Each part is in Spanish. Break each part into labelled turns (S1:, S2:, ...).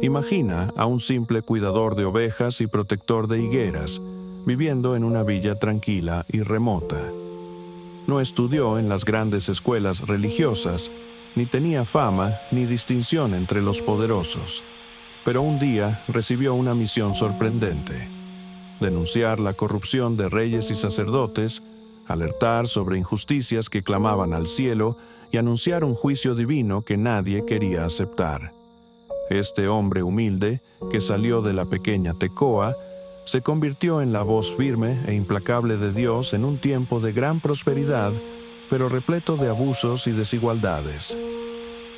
S1: Imagina a un simple cuidador de ovejas y protector de higueras, viviendo en una villa tranquila y remota. No estudió en las grandes escuelas religiosas, ni tenía fama ni distinción entre los poderosos. Pero un día recibió una misión sorprendente: denunciar la corrupción de reyes y sacerdotes, alertar sobre injusticias que clamaban al cielo y anunciar un juicio divino que nadie quería aceptar. Este hombre humilde, que salió de la pequeña Tecoa, se convirtió en la voz firme e implacable de Dios en un tiempo de gran prosperidad, pero repleto de abusos y desigualdades.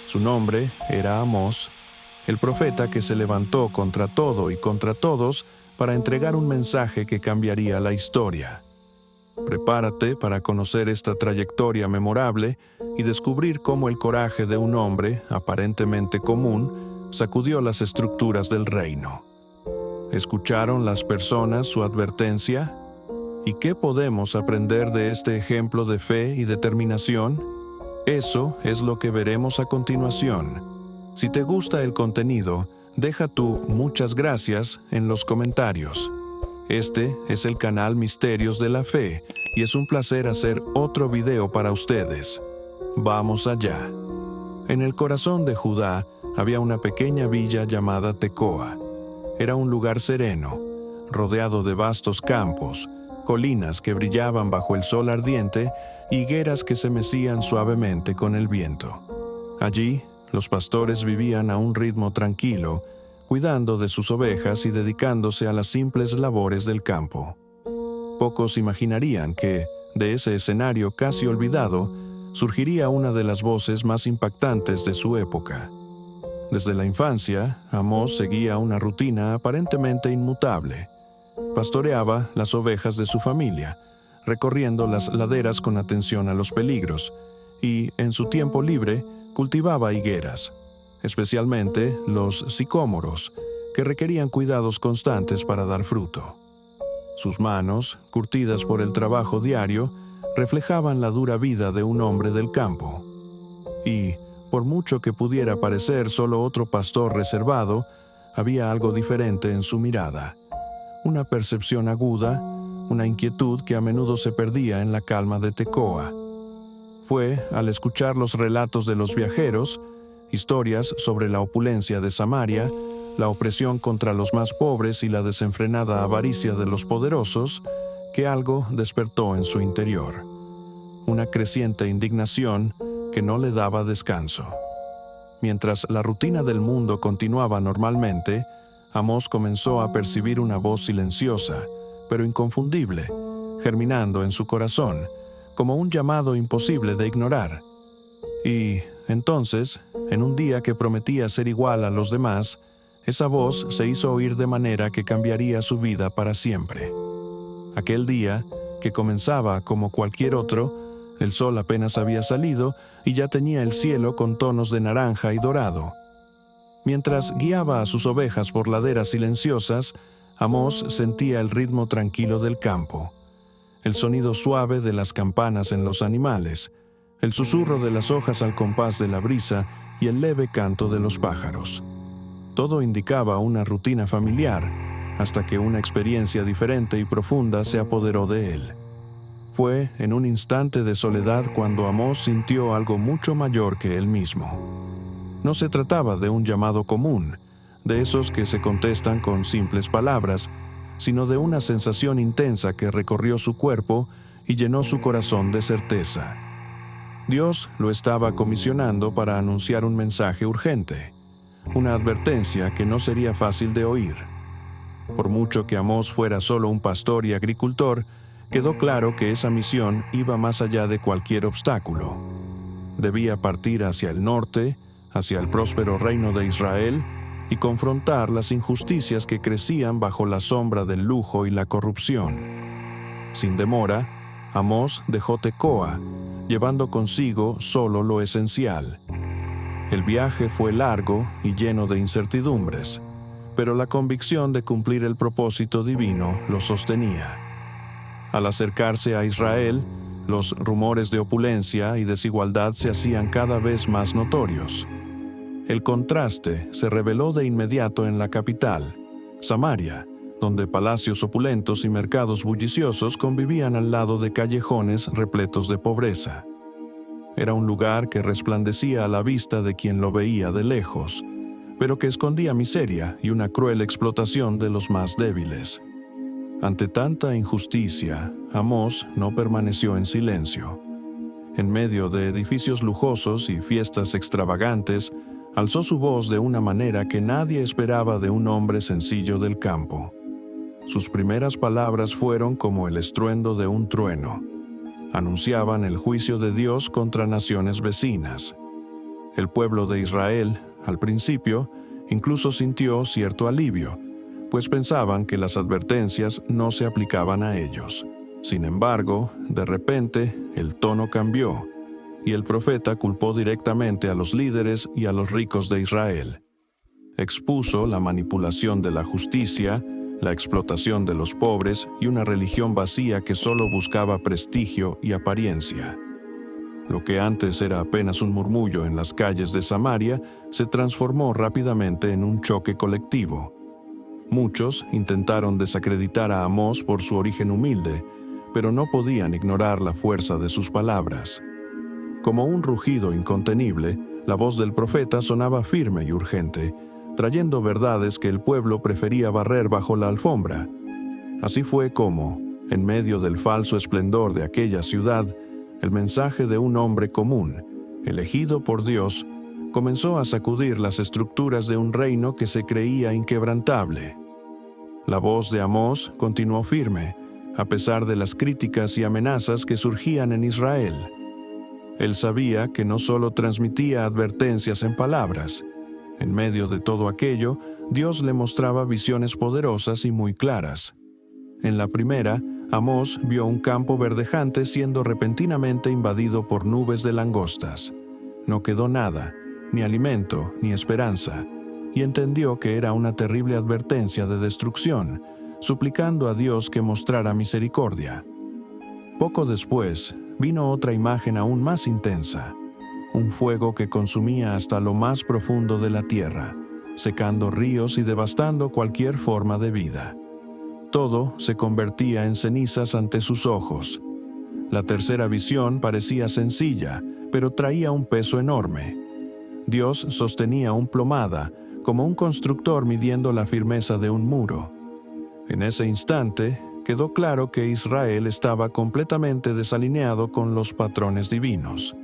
S1: Su nombre era Amós, el profeta que se levantó contra todo y contra todos para entregar un mensaje que cambiaría la historia. Prepárate para conocer esta trayectoria memorable y descubrir cómo el coraje de un hombre, aparentemente común, sacudió las estructuras del reino. ¿Escucharon las personas su advertencia? ¿Y qué podemos aprender de este ejemplo de fe y determinación? Eso es lo que veremos a continuación. Si te gusta el contenido, deja tu muchas gracias en los comentarios. Este es el canal Misterios de la Fe y es un placer hacer otro video para ustedes. Vamos allá. En el corazón de Judá había una pequeña villa llamada Tecoa. Era un lugar sereno, rodeado de vastos campos, colinas que brillaban bajo el sol ardiente y higueras que se mecían suavemente con el viento. Allí, los pastores vivían a un ritmo tranquilo, cuidando de sus ovejas y dedicándose a las simples labores del campo. Pocos imaginarían que, de ese escenario casi olvidado, surgiría una de las voces más impactantes de su época. Desde la infancia, Amós seguía una rutina aparentemente inmutable. Pastoreaba las ovejas de su familia, recorriendo las laderas con atención a los peligros, y, en su tiempo libre, cultivaba higueras, especialmente los sicómoros, que requerían cuidados constantes para dar fruto. Sus manos, curtidas por el trabajo diario, reflejaban la dura vida de un hombre del campo. Y, por mucho que pudiera parecer solo otro pastor reservado, había algo diferente en su mirada. Una percepción aguda, una inquietud que a menudo se perdía en la calma de Tecoa. Fue al escuchar los relatos de los viajeros, historias sobre la opulencia de Samaria, la opresión contra los más pobres y la desenfrenada avaricia de los poderosos, que algo despertó en su interior. Una creciente indignación que no le daba descanso. Mientras la rutina del mundo continuaba normalmente, Amós comenzó a percibir una voz silenciosa, pero inconfundible, germinando en su corazón, como un llamado imposible de ignorar. Y, entonces, en un día que prometía ser igual a los demás, esa voz se hizo oír de manera que cambiaría su vida para siempre. Aquel día, que comenzaba como cualquier otro, el sol apenas había salido y ya tenía el cielo con tonos de naranja y dorado. Mientras guiaba a sus ovejas por laderas silenciosas, Amós sentía el ritmo tranquilo del campo, el sonido suave de las campanas en los animales, el susurro de las hojas al compás de la brisa y el leve canto de los pájaros. Todo indicaba una rutina familiar, hasta que una experiencia diferente y profunda se apoderó de él. Fue en un instante de soledad cuando Amós sintió algo mucho mayor que él mismo. No se trataba de un llamado común, de esos que se contestan con simples palabras, sino de una sensación intensa que recorrió su cuerpo y llenó su corazón de certeza. Dios lo estaba comisionando para anunciar un mensaje urgente, una advertencia que no sería fácil de oír. Por mucho que Amós fuera solo un pastor y agricultor, quedó claro que esa misión iba más allá de cualquier obstáculo. Debía partir hacia el norte, hacia el próspero reino de Israel, y confrontar las injusticias que crecían bajo la sombra del lujo y la corrupción. Sin demora, Amós dejó Tecoa, llevando consigo solo lo esencial. El viaje fue largo y lleno de incertidumbres, pero la convicción de cumplir el propósito divino lo sostenía. Al acercarse a Israel, los rumores de opulencia y desigualdad se hacían cada vez más notorios. El contraste se reveló de inmediato en la capital, Samaria, donde palacios opulentos y mercados bulliciosos convivían al lado de callejones repletos de pobreza. Era un lugar que resplandecía a la vista de quien lo veía de lejos, pero que escondía miseria y una cruel explotación de los más débiles. Ante tanta injusticia, Amós no permaneció en silencio. En medio de edificios lujosos y fiestas extravagantes, alzó su voz de una manera que nadie esperaba de un hombre sencillo del campo. Sus primeras palabras fueron como el estruendo de un trueno. Anunciaban el juicio de Dios contra naciones vecinas. El pueblo de Israel, al principio, incluso sintió cierto alivio, pues pensaban que las advertencias no se aplicaban a ellos. Sin embargo, de repente, el tono cambió, y el profeta culpó directamente a los líderes y a los ricos de Israel. Expuso la manipulación de la justicia, la explotación de los pobres y una religión vacía que solo buscaba prestigio y apariencia. Lo que antes era apenas un murmullo en las calles de Samaria se transformó rápidamente en un choque colectivo. Muchos intentaron desacreditar a Amós por su origen humilde, pero no podían ignorar la fuerza de sus palabras. Como un rugido incontenible, la voz del profeta sonaba firme y urgente, trayendo verdades que el pueblo prefería barrer bajo la alfombra. Así fue como, en medio del falso esplendor de aquella ciudad, el mensaje de un hombre común, elegido por Dios, comenzó a sacudir las estructuras de un reino que se creía inquebrantable. La voz de Amós continuó firme, a pesar de las críticas y amenazas que surgían en Israel. Él sabía que no solo transmitía advertencias en palabras. En medio de todo aquello, Dios le mostraba visiones poderosas y muy claras. En la primera, Amós vio un campo verdejante siendo repentinamente invadido por nubes de langostas. No quedó nada, ni alimento, ni esperanza, y entendió que era una terrible advertencia de destrucción, suplicando a Dios que mostrara misericordia. Poco después, vino otra imagen aún más intensa, un fuego que consumía hasta lo más profundo de la tierra, secando ríos y devastando cualquier forma de vida. Todo se convertía en cenizas ante sus ojos. La tercera visión parecía sencilla, pero traía un peso enorme. Dios sostenía un plomada, como un constructor midiendo la firmeza de un muro. En ese instante, quedó claro que Israel estaba completamente desalineado con los patrones divinos.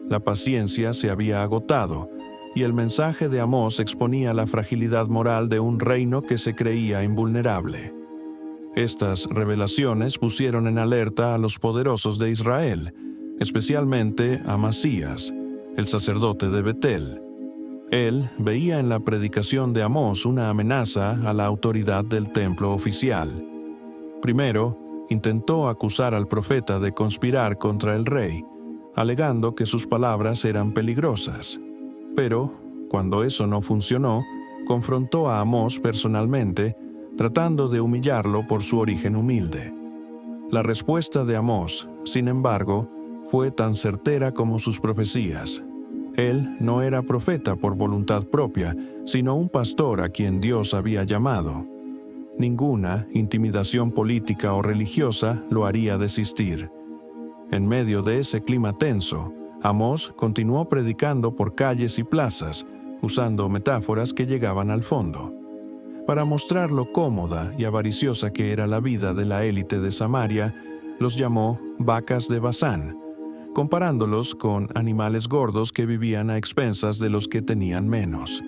S1: La paciencia se había agotado, y el mensaje de Amós exponía la fragilidad moral de un reino que se creía invulnerable. Estas revelaciones pusieron en alerta a los poderosos de Israel, especialmente a Amasías, el sacerdote de Betel. Él veía en la predicación de Amós una amenaza a la autoridad del templo oficial. Primero, intentó acusar al profeta de conspirar contra el rey, alegando que sus palabras eran peligrosas. Pero, cuando eso no funcionó, confrontó a Amós personalmente, tratando de humillarlo por su origen humilde. La respuesta de Amós, sin embargo, fue tan certera como sus profecías. Él no era profeta por voluntad propia, sino un pastor a quien Dios había llamado. Ninguna intimidación política o religiosa lo haría desistir. En medio de ese clima tenso, Amós continuó predicando por calles y plazas, usando metáforas que llegaban al fondo. Para mostrar lo cómoda y avariciosa que era la vida de la élite de Samaria, los llamó vacas de Basán, comparándolos con animales gordos que vivían a expensas de los que tenían menos.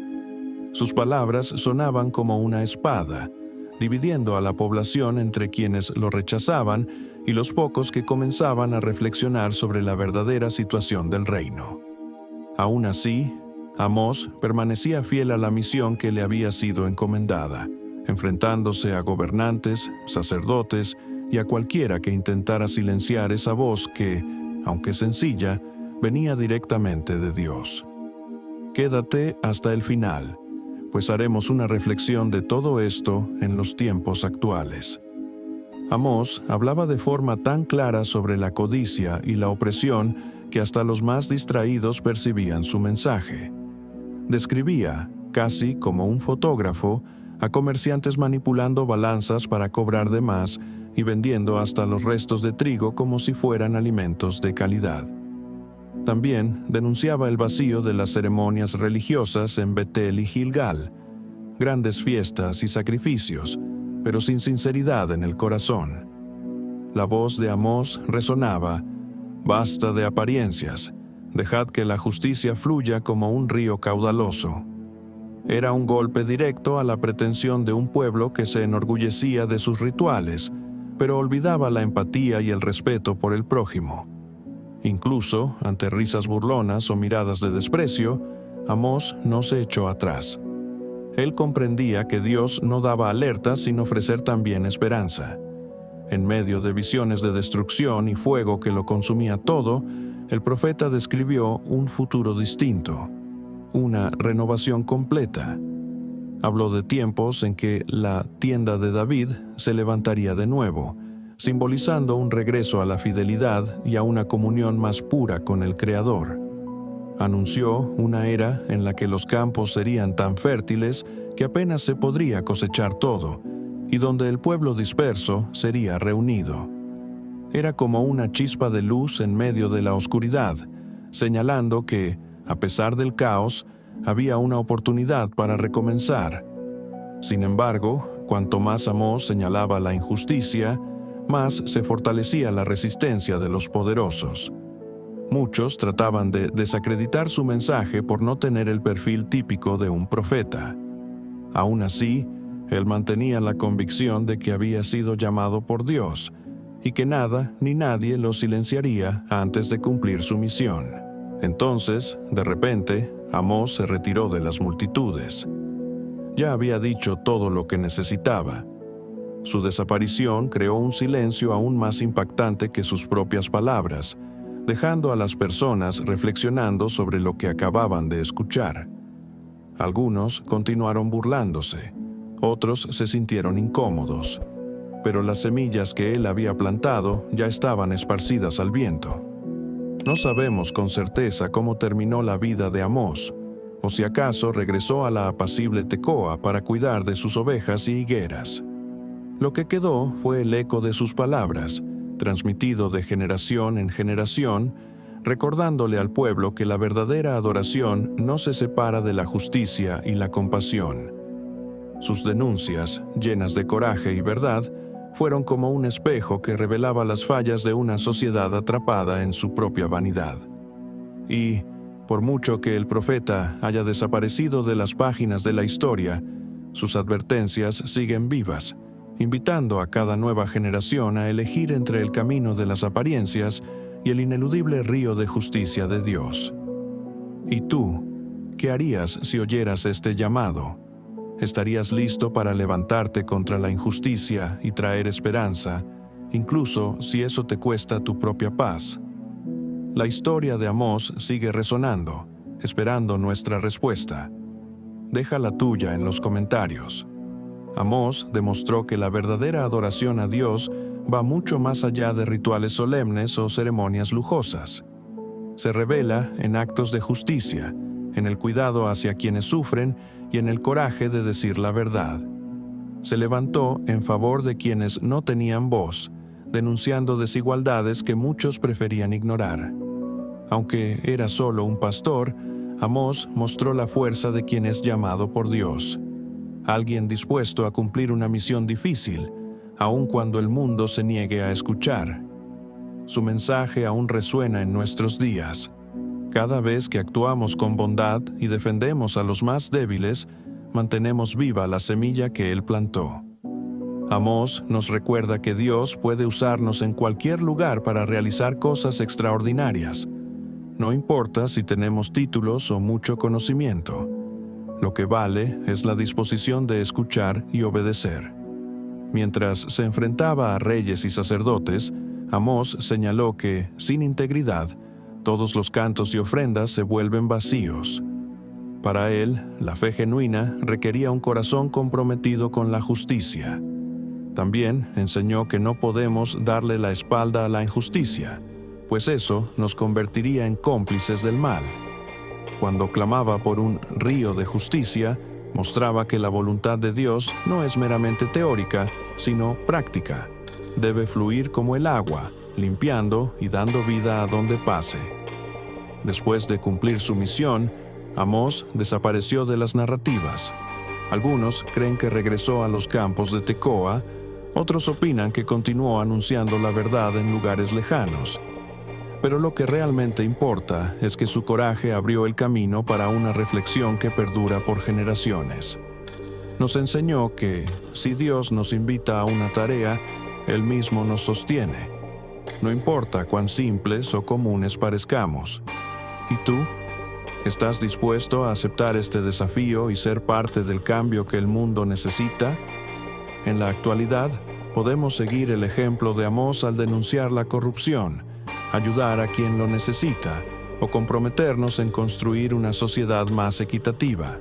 S1: Sus palabras sonaban como una espada, dividiendo a la población entre quienes lo rechazaban y los pocos que comenzaban a reflexionar sobre la verdadera situación del reino. Aún así, Amós permanecía fiel a la misión que le había sido encomendada, enfrentándose a gobernantes, sacerdotes y a cualquiera que intentara silenciar esa voz que, aunque sencilla, venía directamente de Dios. Quédate hasta el final, pues haremos una reflexión de todo esto en los tiempos actuales. Amós hablaba de forma tan clara sobre la codicia y la opresión que hasta los más distraídos percibían su mensaje. Describía, casi como un fotógrafo, a comerciantes manipulando balanzas para cobrar de más y vendiendo hasta los restos de trigo como si fueran alimentos de calidad. También denunciaba el vacío de las ceremonias religiosas en Betel y Gilgal, grandes fiestas y sacrificios, pero sin sinceridad en el corazón. La voz de Amós resonaba: «Basta de apariencias, dejad que la justicia fluya como un río caudaloso». Era un golpe directo a la pretensión de un pueblo que se enorgullecía de sus rituales, pero olvidaba la empatía y el respeto por el prójimo. Incluso, ante risas burlonas o miradas de desprecio, Amós no se echó atrás. Él comprendía que Dios no daba alertas sin ofrecer también esperanza. En medio de visiones de destrucción y fuego que lo consumía todo, el profeta describió un futuro distinto, una renovación completa. Habló de tiempos en que la tienda de David se levantaría de nuevo, simbolizando un regreso a la fidelidad y a una comunión más pura con el Creador. Anunció una era en la que los campos serían tan fértiles que apenas se podría cosechar todo, y donde el pueblo disperso sería reunido. Era como una chispa de luz en medio de la oscuridad, señalando que, a pesar del caos, había una oportunidad para recomenzar. Sin embargo, cuanto más Amós señalaba la injusticia, más se fortalecía la resistencia de los poderosos. Muchos trataban de desacreditar su mensaje por no tener el perfil típico de un profeta. Aún así, él mantenía la convicción de que había sido llamado por Dios y que nada ni nadie lo silenciaría antes de cumplir su misión. Entonces, de repente, Amós se retiró de las multitudes. Ya había dicho todo lo que necesitaba. Su desaparición creó un silencio aún más impactante que sus propias palabras, dejando a las personas reflexionando sobre lo que acababan de escuchar. Algunos continuaron burlándose, otros se sintieron incómodos, pero las semillas que él había plantado ya estaban esparcidas al viento. No sabemos con certeza cómo terminó la vida de Amós, o si acaso regresó a la apacible Tecoa para cuidar de sus ovejas y higueras. Lo que quedó fue el eco de sus palabras, transmitido de generación en generación, recordándole al pueblo que la verdadera adoración no se separa de la justicia y la compasión. Sus denuncias, llenas de coraje y verdad, fueron como un espejo que revelaba las fallas de una sociedad atrapada en su propia vanidad. Y, por mucho que el profeta haya desaparecido de las páginas de la historia, sus advertencias siguen vivas, invitando a cada nueva generación a elegir entre el camino de las apariencias y el ineludible río de justicia de Dios. ¿Y tú, qué harías si oyeras este llamado? ¿Estarías listo para levantarte contra la injusticia y traer esperanza, incluso si eso te cuesta tu propia paz? La historia de Amós sigue resonando, esperando nuestra respuesta. Deja la tuya en los comentarios. Amós demostró que la verdadera adoración a Dios va mucho más allá de rituales solemnes o ceremonias lujosas. Se revela en actos de justicia, en el cuidado hacia quienes sufren y en el coraje de decir la verdad. Se levantó en favor de quienes no tenían voz, denunciando desigualdades que muchos preferían ignorar. Aunque era solo un pastor, Amós mostró la fuerza de quien es llamado por Dios. Alguien dispuesto a cumplir una misión difícil, aun cuando el mundo se niegue a escuchar. Su mensaje aún resuena en nuestros días. Cada vez que actuamos con bondad y defendemos a los más débiles, mantenemos viva la semilla que Él plantó. Amós nos recuerda que Dios puede usarnos en cualquier lugar para realizar cosas extraordinarias. No importa si tenemos títulos o mucho conocimiento. Lo que vale es la disposición de escuchar y obedecer. Mientras se enfrentaba a reyes y sacerdotes, Amós señaló que, sin integridad, todos los cantos y ofrendas se vuelven vacíos. Para él, la fe genuina requería un corazón comprometido con la justicia. También enseñó que no podemos darle la espalda a la injusticia, pues eso nos convertiría en cómplices del mal. Cuando clamaba por un río de justicia, mostraba que la voluntad de Dios no es meramente teórica, sino práctica. Debe fluir como el agua, limpiando y dando vida a donde pase. Después de cumplir su misión, Amós desapareció de las narrativas. Algunos creen que regresó a los campos de Tecoa, otros opinan que continuó anunciando la verdad en lugares lejanos. Pero lo que realmente importa es que su coraje abrió el camino para una reflexión que perdura por generaciones. Nos enseñó que, si Dios nos invita a una tarea, Él mismo nos sostiene. No importa cuán simples o comunes parezcamos. ¿Y tú? ¿Estás dispuesto a aceptar este desafío y ser parte del cambio que el mundo necesita? En la actualidad, podemos seguir el ejemplo de Amós al denunciar la corrupción, ayudar a quien lo necesita o comprometernos en construir una sociedad más equitativa.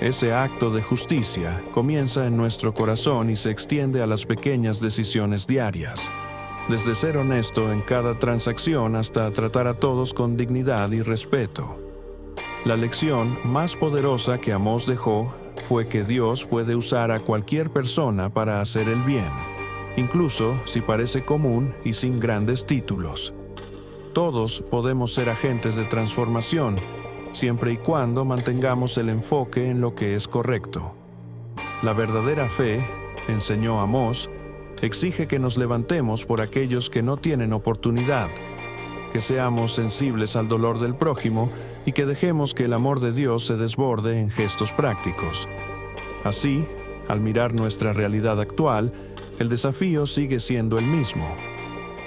S1: Ese acto de justicia comienza en nuestro corazón y se extiende a las pequeñas decisiones diarias, desde ser honesto en cada transacción hasta tratar a todos con dignidad y respeto. La lección más poderosa que Amós dejó fue que Dios puede usar a cualquier persona para hacer el bien, incluso si parece común y sin grandes títulos. Todos podemos ser agentes de transformación, siempre y cuando mantengamos el enfoque en lo que es correcto. La verdadera fe, enseñó Amós, exige que nos levantemos por aquellos que no tienen oportunidad, que seamos sensibles al dolor del prójimo y que dejemos que el amor de Dios se desborde en gestos prácticos. Así, al mirar nuestra realidad actual, el desafío sigue siendo el mismo: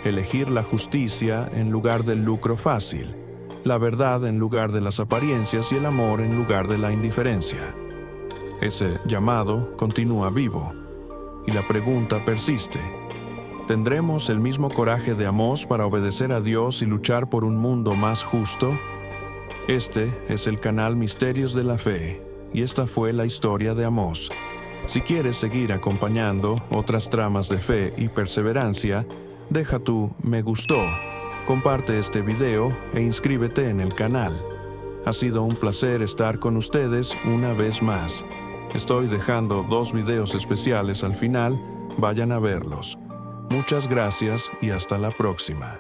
S1: elegir la justicia en lugar del lucro fácil, la verdad en lugar de las apariencias y el amor en lugar de la indiferencia. Ese llamado continúa vivo, y la pregunta persiste: ¿tendremos el mismo coraje de Amós para obedecer a Dios y luchar por un mundo más justo? Este es el canal Misterios de la Fe, y esta fue la historia de Amós. Si quieres seguir acompañando otras tramas de fe y perseverancia, deja tu me gustó, comparte este video e inscríbete en el canal. Ha sido un placer estar con ustedes una vez más. Estoy dejando 2 videos especiales al final, vayan a verlos. Muchas gracias y hasta la próxima.